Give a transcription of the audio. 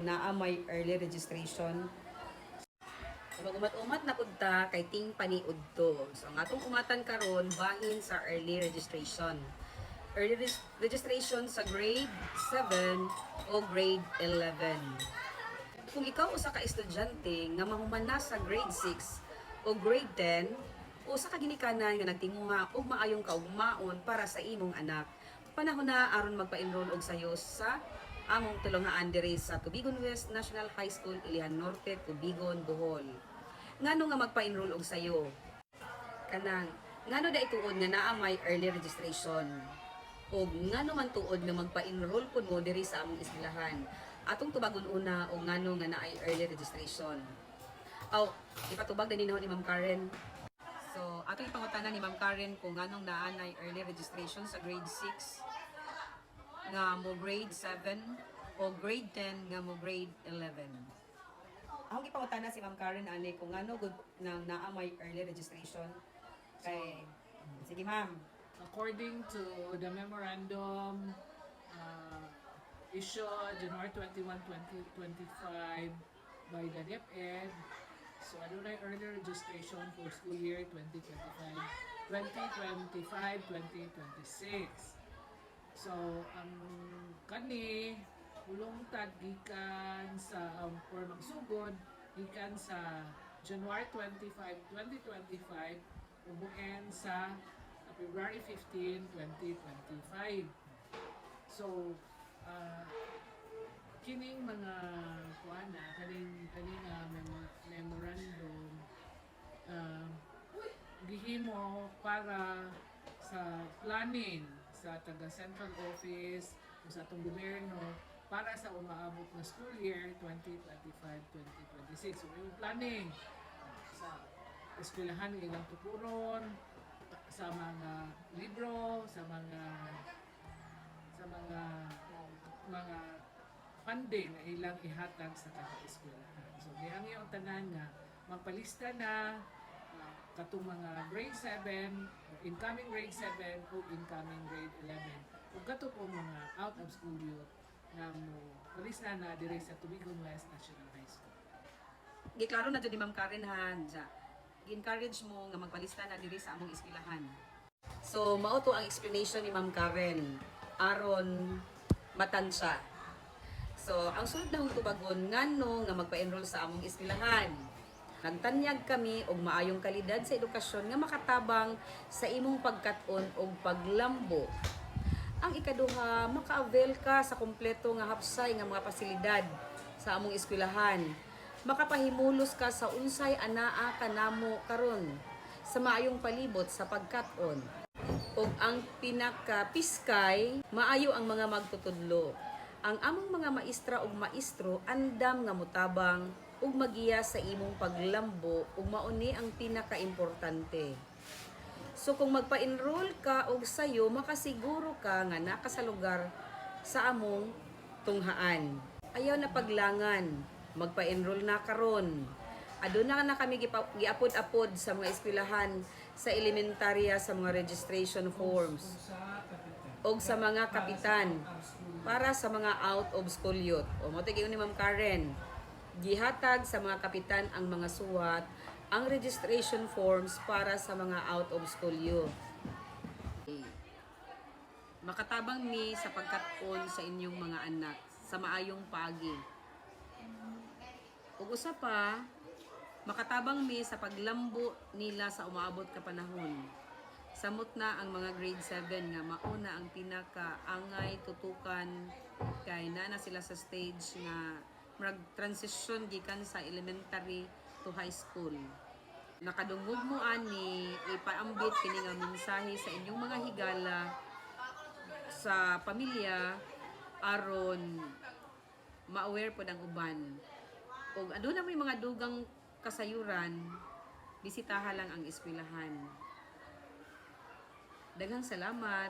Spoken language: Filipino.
Naa may early registration. So, umat-umat na punta kay ting paniud to. So, ang atong umatan karon bahin sa early registration. Early registration sa grade 7 o grade 11. Kung ikaw usa ka estudyante nga mahumana sa grade 6 o grade 10, usa ka ginikanan nga nagtinguha og maayong kaugmaon para sa imong anak, panahon na aron magpa-enroll og sayo sa among tulungaan diri sa Tubigon West National High School, Ilihan Norte, Tubigon, Bohol. Ngano nga magpa-enroll og sayo? Kanang ngano da ituod nga naa may early registration? O ngano man tuod nga magpa-enroll pud mo diri sa among eskwelahan? Atong tubagon una o ngano nga naay early registration. Ipatubag din ni Ma'am Karen. So, atong ipangutanan ni Ma'am Karen kung nganong naanay early registration sa grade 6 nga mo grade 7 o grade 10 nga mo grade 11. Akong ipangutanan si Ma'am Karen ani kung ngano gud nang naa may early registration. Kay sige ma'am. According to the memorandum issued January 21, 2025 by the DepEd, so adunay early registration for school year 2025-2026. So ang kani ulong tag gikan sa or magsugod gikan sa January 25, 2025 ubuin sa February 15, 2025. So kining mga kuana kaning memorandum gihimo para sa planning sa taga central office o sa atong gobyerno para sa umaabot na school year 2025-2026. So yung planning sa eskwelahan ilang tukuron, sa mga libro, sa mga funding na ilang ihatag sa kada eskwelahan. So dihang yung tanan nga magpalista na katong mga grade 7, incoming grade 7 o incoming grade 11. Ug kato po mga out of school youth na mo palista na diri sa Tubigon West National High School. Giklaro na jud ni Ma'am Karen Hanja. Gi-encourage mo nga magpalista na diri sa among eskwelahan. So mao to ang explanation ni Ma'am Karen aron matansya. So ang sunod na tubagon ngano nga magpa-enroll sa among eskwelahan. Nagtanyag kami og maayong kalidad sa edukasyon nga makatabang sa imong pagkat-on og paglambo. Ang ikaduha, maka-avail ka sa kompleto nga hapsay nga mga pasilidad sa among eskwelahan. Makapahimulos ka sa unsay anaa kanamo karon sa maayong palibot sa pagkat-on. Og ang pinaka-piskay, maayo ang mga magtutudlo. Ang among mga maestra ug maestro andam nga mutabang ug magiya sa imong paglambo ug mauni ang pinaka-importante. So kung magpa-enroll ka og sayo, makasiguro ka nga naka sa lugar sa among tunghaan. Ayaw na paglangan, magpa-enroll na karon. Aduna na kami giapod-apod sa mga eskwelahan sa elementarya sa mga registration forms og sa mga kapitan para sa mga out of school youth. O mo tigay ni Ma'am Karen, gihatag sa mga kapitan ang mga suwat ang registration forms para sa mga out of school youth. Makatabang mi sa pagkat-on sa inyong mga anak sa maayong pagi. Ug usa pa, makatabang mi sa paglambo nila sa umaabot ka panahon. Samot na ang mga grade 7 nga mauna ang pinaka-angay tutukan kay na sila sa stage nga mag-transition gikan sa elementary to high school. Nakadungog mo ani ipaambit kini nga mensahe sa inyong mga higala sa pamilya aron ma-aware pod ang uban. Og aduna may mga dugang kasayuran, bisitaha lang ang eskwelahan. Daghang salamat.